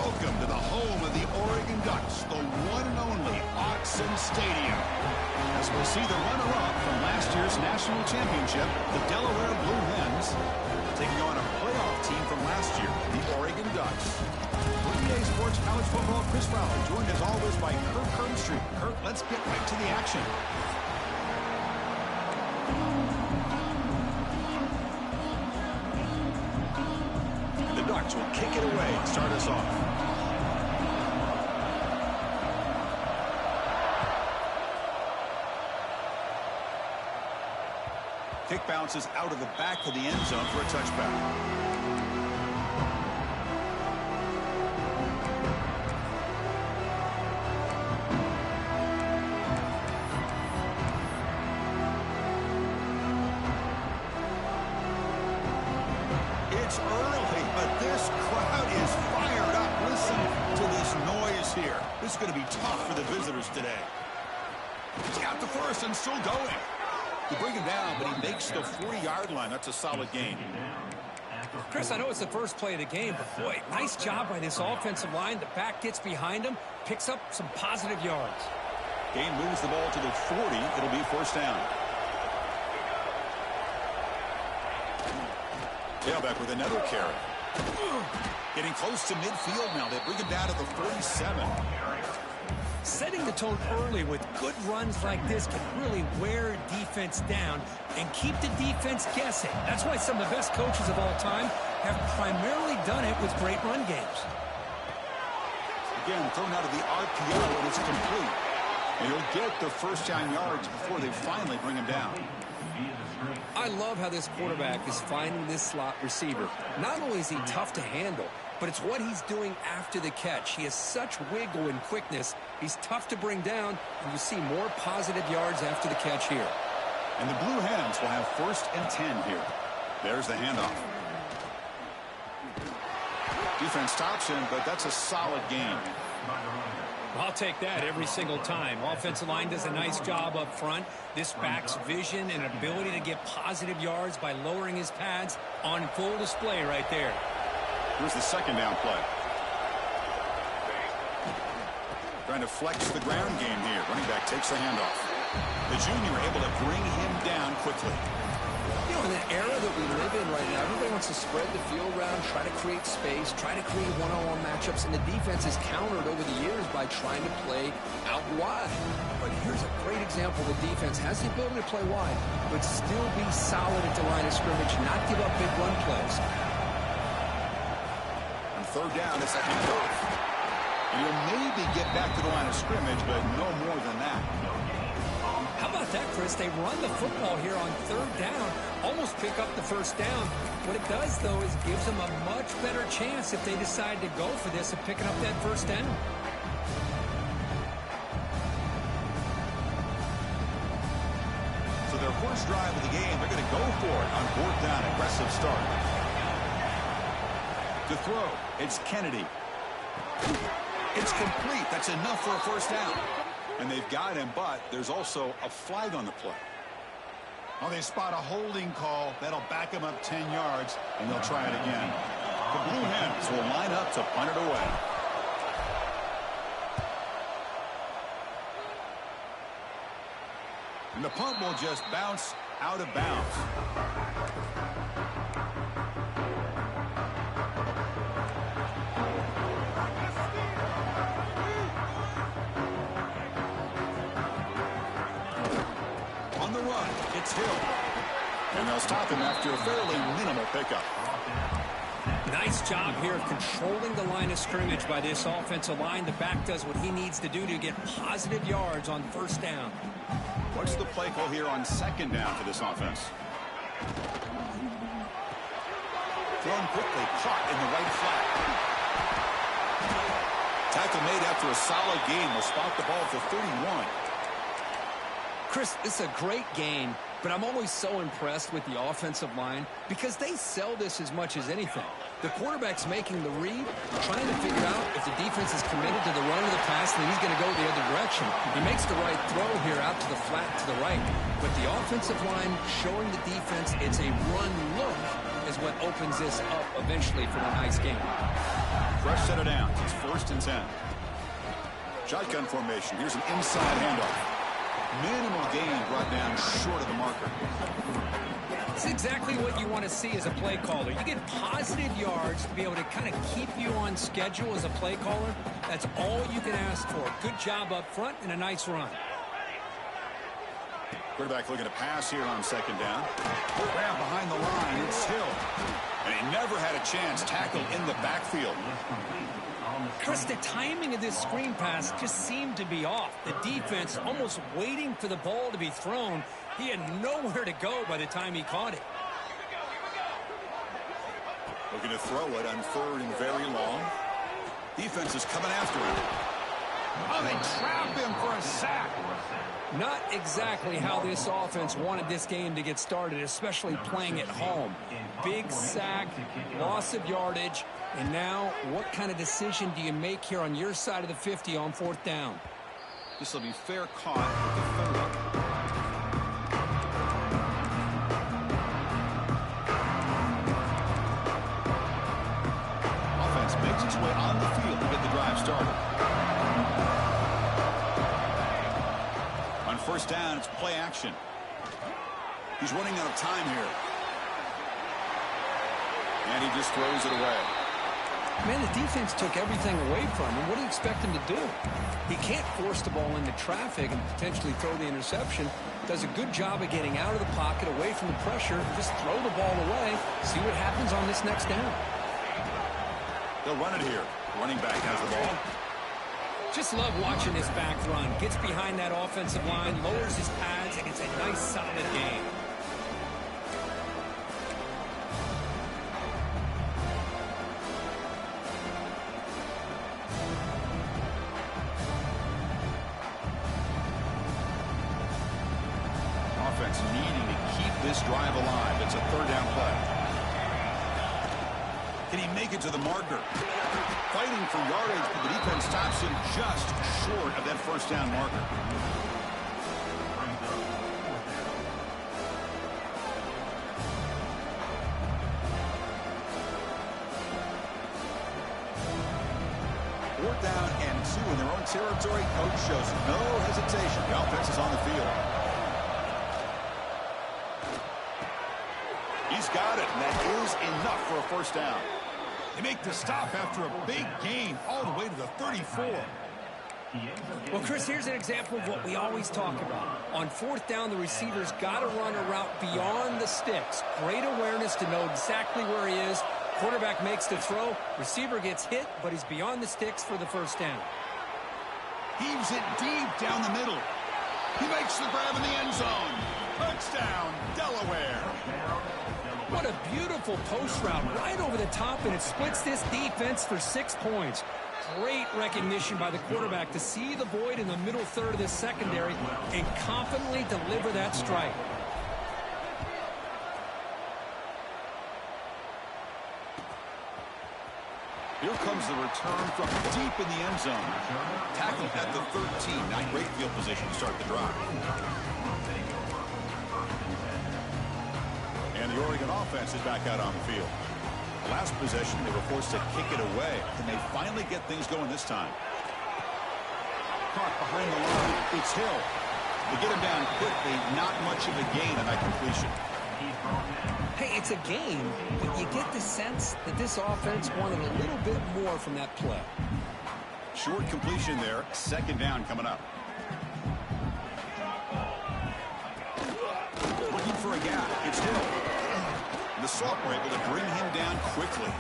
Welcome to the home of the Oregon Ducks, the one and only Autzen Stadium. As we'll see the runner-up from last year's national championship, the Delaware Blue Hens, taking on a playoff team from last year, the Oregon Ducks. For EA Sports College Football, Chris Fowler, joined as always by Kirk Herbstreit. Kirk, let's get right to the action. The Ducks will kick it away and start us off. Kick bounces out of the back of the end zone for a touchback. It's early, but this crowd is fired up. Listen to this noise here. This is going to be tough for the visitors today. He's got the first and still going. They bring him down, but he makes the 40-yard line. That's a solid gain. Chris, I know it's the first play of the game, but boy, nice job by this offensive line. The back gets behind him, picks up some positive yards. Gain moves the ball to the 40. It'll be first down. Tailback with another carry. Getting close to midfield now. They bring him down to the 47. Setting the tone early with good runs like this can really wear defense down and keep the defense guessing. That's why some of the best coaches of all time have primarily done it with great run games. Again, thrown out of the RPO, and it's complete. And he'll get the first down yards before they finally bring him down. I love how this quarterback is finding this slot receiver. Not only is he tough to handle, but it's what he's doing after the catch. He has such wiggle and quickness. He's tough to bring down, and you see more positive yards after the catch here. And the Blue Hens will have 1st and 10 here. There's the handoff. Defense stops him, but that's a solid gain. I'll take that every single time. Offensive line does a nice job up front. This back's vision and ability to get positive yards by lowering his pads on full display right there. Here's the second down play. Trying to flex the ground game here. Running back takes the handoff. The junior able to bring him down quickly. You know, in the era that we live in right now, everybody wants to spread the field around, try to create space, try to create one-on-one matchups, and the defense is countered over the years by trying to play out wide. But here's a great example. The defense has the ability to play wide, but still be solid at the line of scrimmage, not give up big run plays. On third down, it's a handoff. And you'll maybe get back to the line of scrimmage, but no more than that. How about that, Chris? They run the football here on third down, almost pick up the first down. What it does, though, is gives them a much better chance if they decide to go for this of picking up that first down. So their first drive of the game, they're going to go for it on 4th down. Aggressive start. To throw, it's Kennedy. It's complete. That's enough for a first down. And they've got him, but there's also a flag on the play. Well, they spot a holding call. That'll back him up 10 yards, and they'll try it again. The Blue Hens will line up to punt it away. And the punt will just bounce out of bounds. It's Hill. And they'll stop him after a fairly minimal pickup. Nice job here of controlling the line of scrimmage by this offensive line. The back does what he needs to do to get positive yards on first down. What's the play call here on 2nd down for this offense? Thrown quickly, caught in the right flat. Tackle made after a solid gain. Will spot the ball for 31. Chris, it's a great game, but I'm always so impressed with the offensive line because they sell this as much as anything. The quarterback's making the read, trying to figure out if the defense is committed to the run or the pass, and he's going to go the other direction. He makes the right throw here out to the flat to the right, but the offensive line showing the defense it's a run look is what opens this up eventually for a nice game. Fresh set of downs. It's 1st and 10. Shotgun formation. Here's an inside handoff. Minimal gain brought down short of the marker. It's exactly what you want to see as a play caller. You get positive yards to be able to kind of keep you on schedule as a play caller. That's all you can ask for. Good job up front and a nice run. Quarterback looking to pass here on 2nd down. Grab behind the line. It's Hill. And he never had a chance. Tackled in the backfield. Chris, the timing of this screen pass just seemed to be off. The defense almost waiting for the ball to be thrown. He had nowhere to go by the time he caught it. Looking to throw it on 3rd and very long. Defense is coming after him. Oh, they trap him for a sack. Not exactly how this offense wanted this game to get started, especially playing at home. Big sack, loss of yardage, and now what kind of decision do you make here on your side of the 50 on 4th down? This will be fair caught with the 30. Offense makes its way on the field to get the drive started. On 1st down, it's play action. He's running out of time here. And he just throws it away. Man, the defense took everything away from him. What do you expect him to do? He can't force the ball into traffic and potentially throw the interception. Does a good job of getting out of the pocket, away from the pressure, just throw the ball away, see what happens on this next down. They'll run it here. Running back has the ball. Just love watching this back run. Gets behind that offensive line, lowers his pads, and it's a nice, solid game. Offense needing to keep this drive alive. It's a 3rd down play. Can he make it to the marker? Fighting for yardage, but the defense stops him just short of that 1st down marker. Fourth down and 2 in their own territory. Coach shows no hesitation. The offense is on the field. He's got it, and that is enough for a 1st down. They make the stop after a big gain all the way to the 34. Well, Chris, here's an example of what we always talk about. On 4th down, the receiver's got to run a route beyond the sticks. Great awareness to know exactly where he is. Quarterback makes the throw. Receiver gets hit, but he's beyond the sticks for the 1st down. Heaves it deep down the middle. He makes the grab in the end zone. Touchdown, Delaware. What a beautiful post route right over the top, and it splits this defense for 6 points. Great recognition by the quarterback to see the void in the middle 3rd of this secondary and confidently deliver that strike. Here comes the return from deep in the end zone. Tackled at the 13. Not great field position to start the drive. And the Oregon offense is back out on the field. Last possession, they were forced to kick it away. And they finally get things going this time. Caught behind the line. It's Hill. They get him down quickly. Not much of a gain on that completion. Hey, it's a game, but you get the sense that this offense wanted a little bit more from that play. Short completion there. 2nd down coming up. Looking for a gap. It's Hill. The Salt were able to bring him down quickly.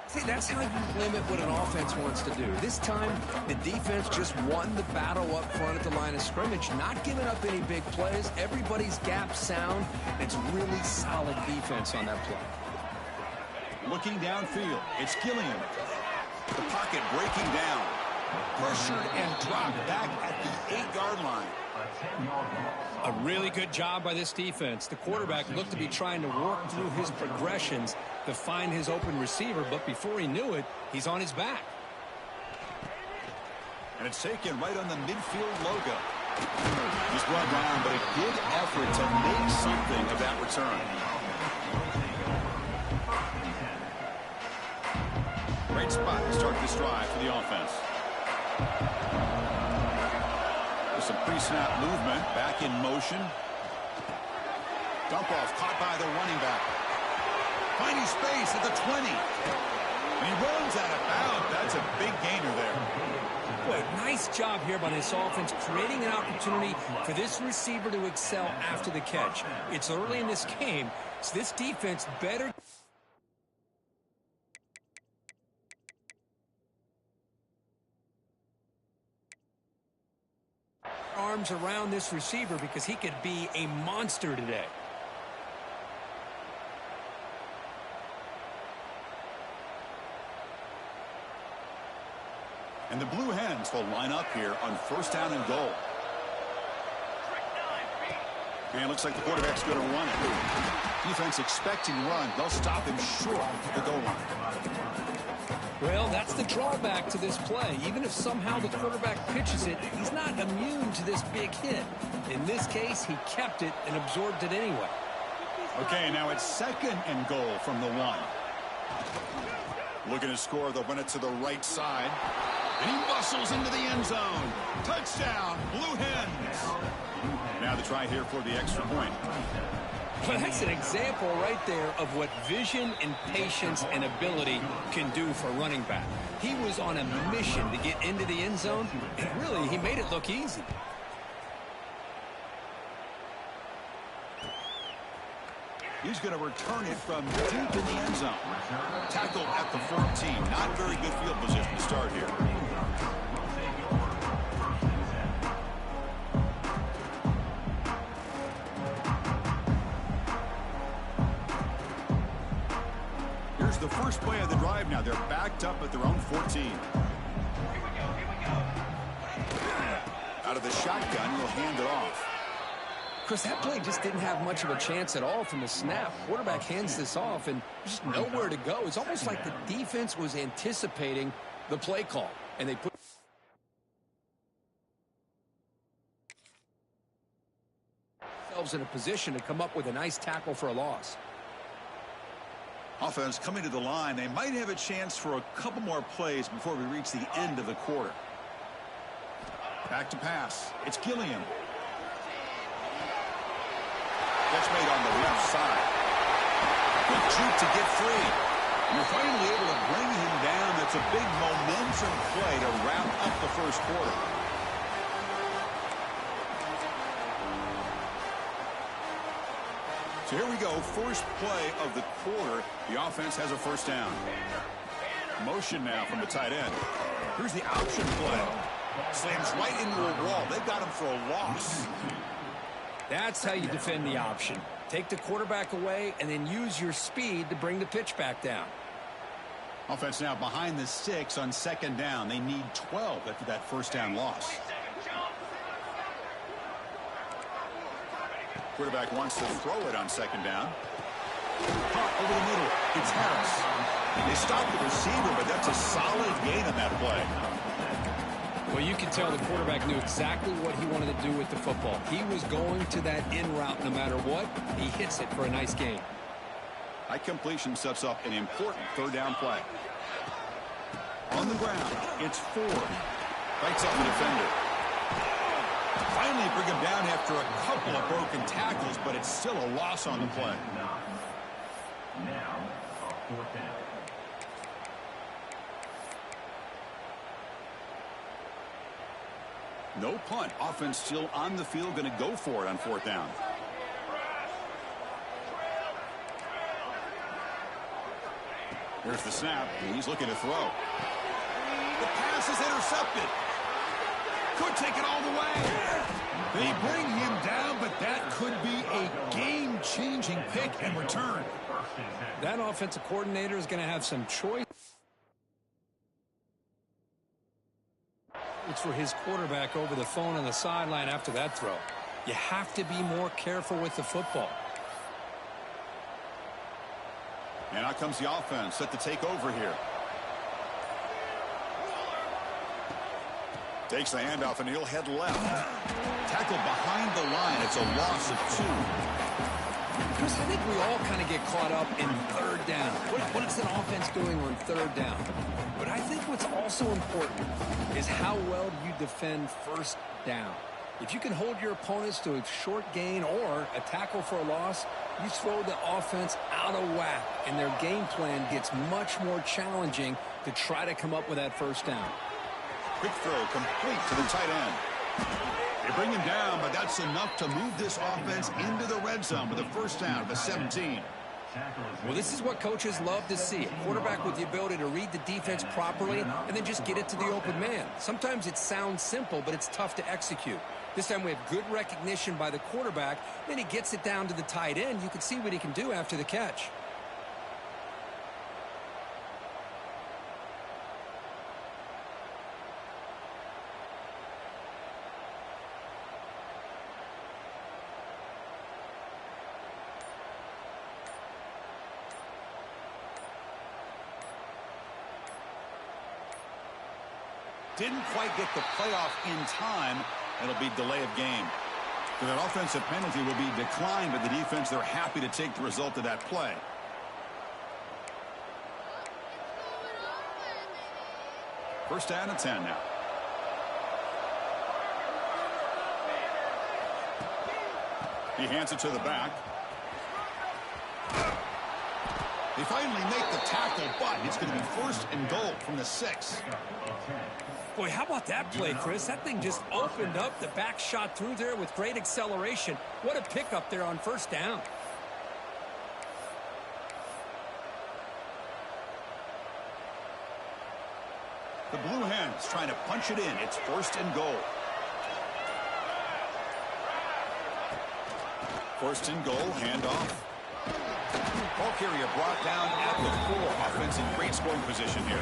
See, that's how you limit what an offense wants to do. This time, the defense just won the battle up front at the line of scrimmage, not giving up any big plays. Everybody's gap sound. It's really solid defense on that play. Looking downfield, it's Gilliam. The pocket breaking down. Pressured and dropped back at the 8-yard line. A really good job by this defense. The quarterback looked to be trying to work through his progressions to find his open receiver, but before he knew it, he's on his back. And it's taken right on the midfield logo. He's brought down, but a good effort to make something of that return. Great spot to start this drive for the offense. With some pre-snap movement, back in motion. Dump off caught by the running back. Finding space at the 20. And he runs out of bounds. That's a big gainer there. Boy, nice job here by this offense, creating an opportunity for this receiver to excel after the catch. It's early in this game, so this defense better. Arms around this receiver because he could be a monster today. And the Blue Hens will line up here on 1st down and goal. And it looks like the quarterback's going to run it. Defense expecting run. They'll stop him short of the goal line. Well, that's the drawback to this play. Even if somehow the quarterback pitches it, he's not immune to this big hit. In this case, he kept it and absorbed it anyway. Okay, now it's 2nd and goal from the 1. Looking to score, they'll run it to the right side. And he bustles into the end zone. Touchdown, Blue Hens. Now the try here for the extra point. Well, that's an example right there of what vision and patience and ability can do for a running back. He was on a mission to get into the end zone, and really, he made it look easy. He's going to return it from deep in the end zone. Tackle at the 14. Not very good field position to start here. Here's the first play of the drive now. They're backed up at their own 14. Out of the shotgun, he'll hand it off. Chris, that play just didn't have much of a chance at all from the snap. Quarterback hands this off, and there's just nowhere to go. It's almost like the defense was anticipating the play call, and they put themselves in a position to come up with a nice tackle for a loss. Offense coming to the line. They might have a chance for a couple more plays before we reach the end of the quarter. Back to pass. It's Gilliam. That's made on the left side. Quick juke to get free. You're finally able to bring him down. That's a big momentum play to wrap up the first quarter. So here we go. First play of the quarter. The offense has a 1st down. Motion now from the tight end. Here's the option play. Slams right into a wall. They've got him for a loss. That's how you defend the option. Take the quarterback away and then use your speed to bring the pitch back down. Offense now behind the 6 on 2nd down. They need 12 after that 1st down loss. Quarterback wants to throw it on 2nd down. Caught over the middle. It's Harris. They stopped the receiver, but that's a solid gain on that play. Well, you can tell the quarterback knew exactly what he wanted to do with the football. He was going to that in route no matter what. He hits it for a nice gain. High completion sets up an important 3rd down play. On the ground, it's Ford. Fights up the defender. Finally bring him down after a couple of broken tackles, but it's still a loss on the play. Now, 4th down. No punt. Offense still on the field, going to go for it on 4th down. Here's the snap. He's looking to throw. The pass is intercepted. Could take it all the way. They bring him down, but that could be a game-changing pick and return. That offensive coordinator is going to have some choice It's for his quarterback over the phone on the sideline after that throw. You have to be more careful with the football. And out comes the offense set to take over here. Takes the handoff and he'll head left. Tackled behind the line. It's a loss of 2. Chris, I think we all kind of get caught up in third down. What is an offense doing on third down? But I think what's also important is how well you defend first down. If you can hold your opponents to a short gain or a tackle for a loss, you throw the offense out of whack, and their game plan gets much more challenging to try to come up with that first down. Quick throw complete to the tight end. They bring him down, but that's enough to move this offense into the red zone with a first down at the 17. Well, this is what coaches love to see. A quarterback with the ability to read the defense properly and then just get it to the open man. Sometimes it sounds simple, but it's tough to execute. This time we have good recognition by the quarterback. Then he gets it down to the tight end. You can see what he can do after the catch. Didn't quite get the playoff in time. It'll be delay of game. So that offensive penalty will be declined by the defense. They're happy to take the result of that play. First down and 10 now. He hands it to the back. They finally make the tackle, but it's going to be first and goal from the 6. Boy, how about that play, Chris? That thing just opened up. The back shot through there with great acceleration. What a pickup there on first down. The Blue Hens trying to punch it in. It's first and goal. First and goal, handoff. Ball carrier brought down at the 4. Offense in great scoring position here.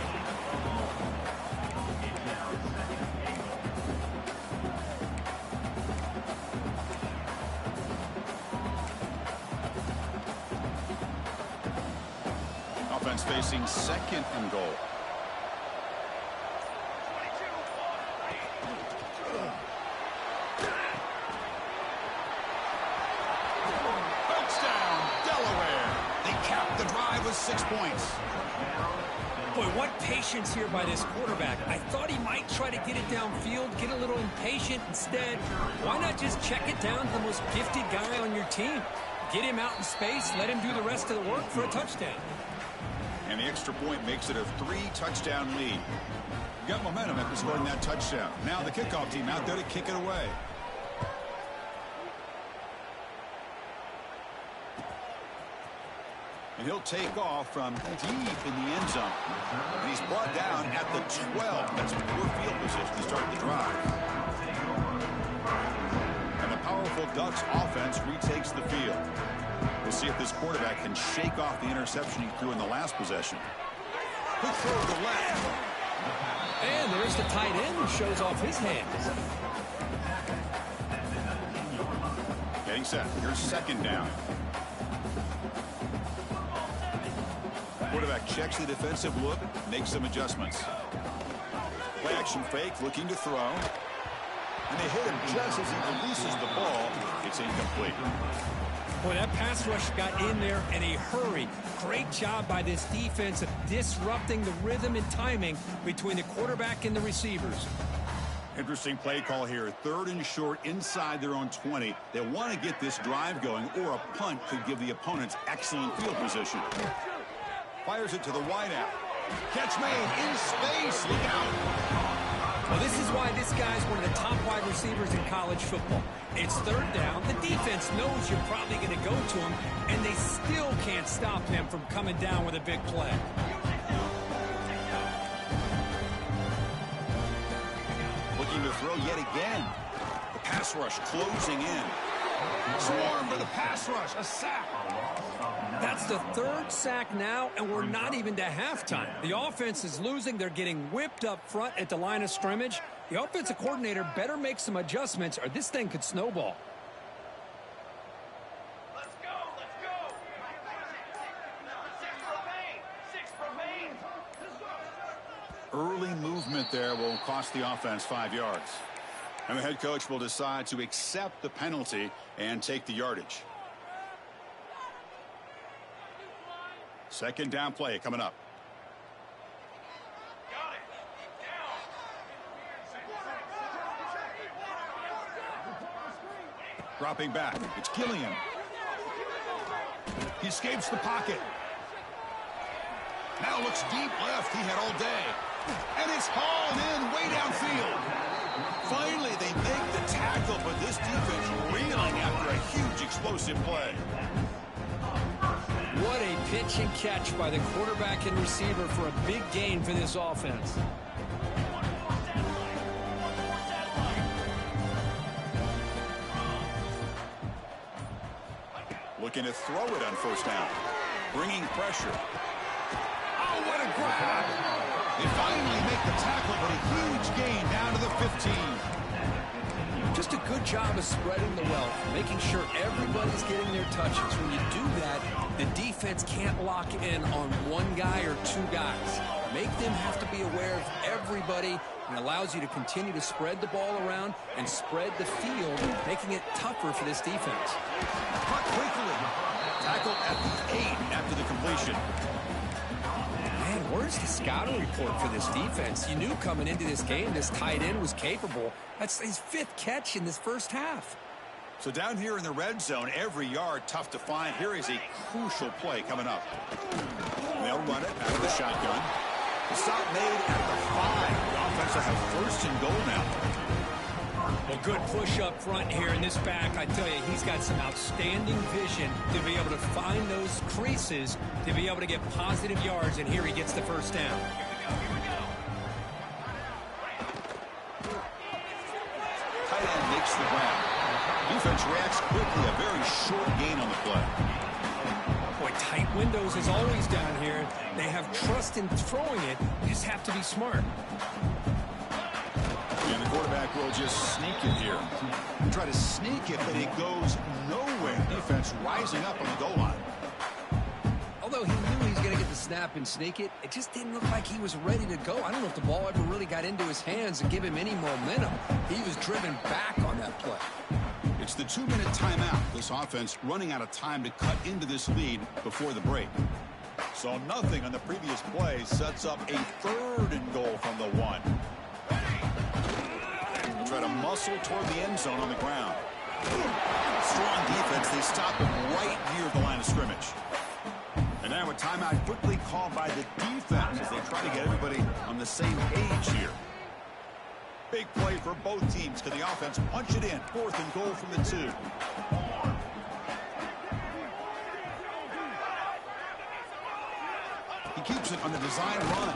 Offense facing second and goal. With 6 points. Boy, what patience here by this quarterback. I thought he might try to get it downfield, get a little impatient. Instead, why not just check it down to the most gifted guy on your team? Get him out in space, let him do the rest of the work for a touchdown. And the extra point makes it a 3-touchdown lead. You got momentum after scoring that touchdown. Now the kickoff team out there to kick it away. And he'll take off from deep in the end zone. And he's brought down at the 12. That's poor field position to start the drive. And the powerful Ducks offense retakes the field. We'll see if this quarterback can shake off the interception he threw in the last possession. Quick throw to the left. And there's the tight end who shows off his hands. Getting set. Here's second down. Quarterback checks the defensive look, makes some adjustments. Play action fake, looking to throw. And they hit him just as he releases the ball. It's incomplete. Boy, that pass rush got in there in a hurry. Great job by this defense of disrupting the rhythm and timing between the quarterback and the receivers. Interesting play call here. 3rd and short inside their own 20. They want to get this drive going, or a punt could give the opponents excellent field position. Fires it to the wideout. Catch made in space. Look out. Well, this is why this guy's one of the top wide receivers in college football. It's 3rd down. The defense knows you're probably going to go to him, and they still can't stop him from coming down with a big play. Looking to throw yet again. The pass rush closing in. Swarm for the pass rush. A sack. That's the third sack now, and we're not even to halftime. The offense is losing. They're getting whipped up front at the line of scrimmage. The offensive coordinator better make some adjustments, or this thing could snowball. Let's go. Six remain. Early movement there will cost the offense 5 yards. And the head coach will decide to accept the penalty and take the yardage. Second down play coming up. Got it. Dropping back. It's Gilliam. He escapes the pocket. Now looks deep left. He had all day. And it's hauled in way downfield. Finally, they make the tackle, but this defense reeling after a huge explosive play. What a pitch and catch by the quarterback and receiver for a big gain for this offense. Looking to throw it on first down. Bringing pressure. Oh, what a grab! They finally make the tackle, but a huge gain down to the 15. Just a good job of spreading the wealth, making sure everybody's getting their touches. When you do that, the defense can't lock in on one guy or two guys. Make them have to be aware of everybody, and allows you to continue to spread the ball around and spread the field, making it tougher for this defense. Cut quickly. Tackle at the 8 after the completion. Man, where's the scouting report for this defense? You knew coming into this game this tight end was capable. That's his 5th catch in this first half. So down here in the red zone, every yard tough to find. Here is a crucial play coming up. They'll run it out of the shotgun. The stop made at the 5. The offense will have first and goal now. Well, good push up front here in this back. I tell you, he's got some outstanding vision to be able to find those creases, to be able to get positive yards, and here he gets the first down. Tight end makes the grab. Defense reacts quickly. A very short gain on the play. Boy, tight windows is always down here. They have trust in throwing it. You just have to be smart. And the quarterback will just sneak it here. Try to sneak it, but it goes nowhere. Defense rising up on the goal line. Although he knew he was going to get the snap and sneak it, it just didn't look like he was ready to go. I don't know if the ball ever really got into his hands and give him any momentum. He was driven back on that play. It's the 2-minute timeout. This offense running out of time to cut into this lead before the break. So nothing on the previous play sets up a 3rd and goal from the 1. Try to muscle toward the end zone on the ground. Strong defense. They stop him right near the line of scrimmage. And now a timeout quickly called by the defense as they try to get everybody on the same page here. Big play for both teams. Can the offense punch it in? 4th and goal from the 2. He keeps it on the design run.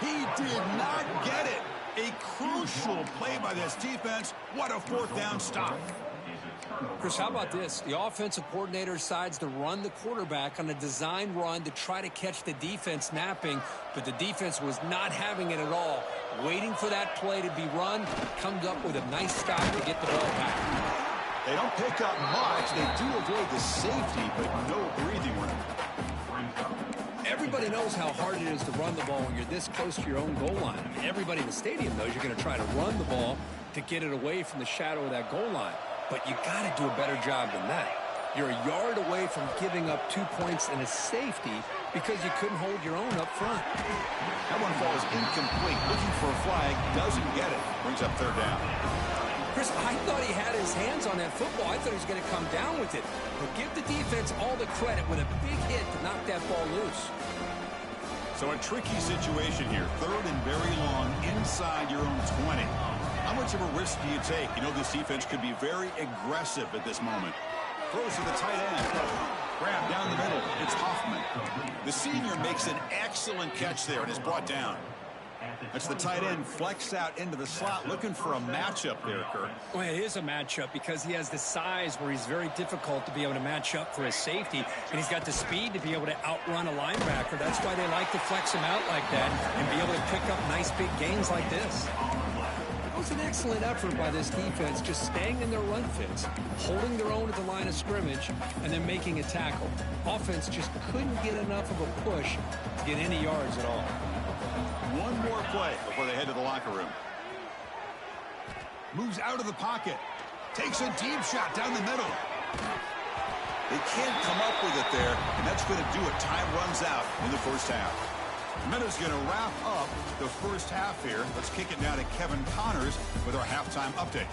He did not get it. A crucial play by this defense. What a 4th down stop. Chris, how about this? The offensive coordinator decides to run the quarterback on a design run to try to catch the defense napping, but the defense was not having it at all. Waiting for that play to be run, comes up with a nice stop to get the ball back. They don't pick up much. They do avoid the safety, but no breathing room. Everybody knows how hard it is to run the ball when you're this close to your own goal line. I mean, everybody in the stadium knows you're going to try to run the ball to get it away from the shadow of that goal line. But you got to do a better job than that. You're a yard away from giving up 2 points and a safety because you couldn't hold your own up front. That one falls incomplete. Looking for a flag. Doesn't get it. Brings up 3rd down. Chris, I thought he had his hands on that football. I thought he was going to come down with it. But give the defense all the credit with a big hit to knock that ball loose. So a tricky situation here. 3rd and very long inside your own 20. How much of a risk do you take? You know this defense could be very aggressive at this moment. Throws to the tight end. Grab down the middle. It's Hoffman. The senior makes an excellent catch there and is brought down. That's the tight end flexed out into the slot, looking for a matchup there, Kirk. Well, it is a matchup because he has the size where he's very difficult to be able to match up for his safety, and he's got the speed to be able to outrun a linebacker. That's why they like to flex him out like that and be able to pick up nice big gains like this. It was an excellent effort by this defense, just staying in their run fits, holding their own at the line of scrimmage, and then making a tackle. Offense just couldn't get enough of a push to get any yards at all. One more play before they head to the locker room. Moves out of the pocket. Takes a deep shot down the middle. They can't come up with it there, and that's going to do it. Time runs out in the first half. Minutes going to wrap up the first half here. Let's kick it now to Kevin Connors with our halftime update.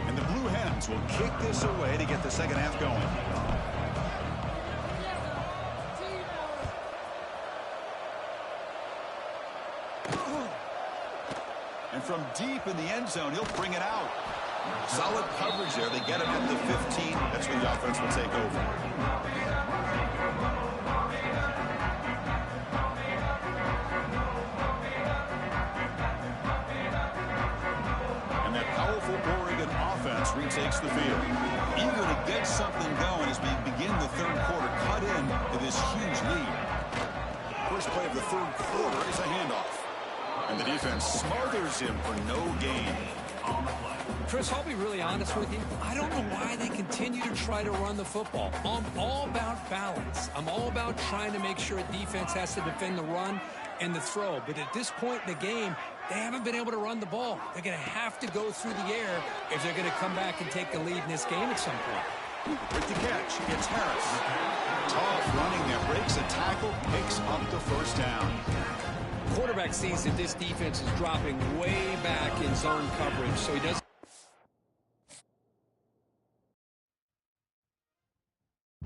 And the Blue Hens will kick this away to get the second half going. And from deep in the end zone, he'll bring it out. Solid coverage there. They get him at the 15. That's when the offense will take over. And that powerful Oregon offense retakes the field. Eager to get something going as we begin the third quarter. Cut in to this huge lead. First play of the third quarter is a handoff. And the defense smothers him for no gain. Chris, I'll be really honest with you. I don't know why they continue to try to run the football. I'm all about balance. I'm all about trying to make sure a defense has to defend the run and the throw. But at this point in the game, they haven't been able to run the ball. They're going to have to go through the air if they're going to come back and take the lead in this game at some point. With the catch, it's Harris. Tough running there, breaks a tackle, picks up the first down. Quarterback sees that this defense is dropping way back in zone coverage, so he doesn't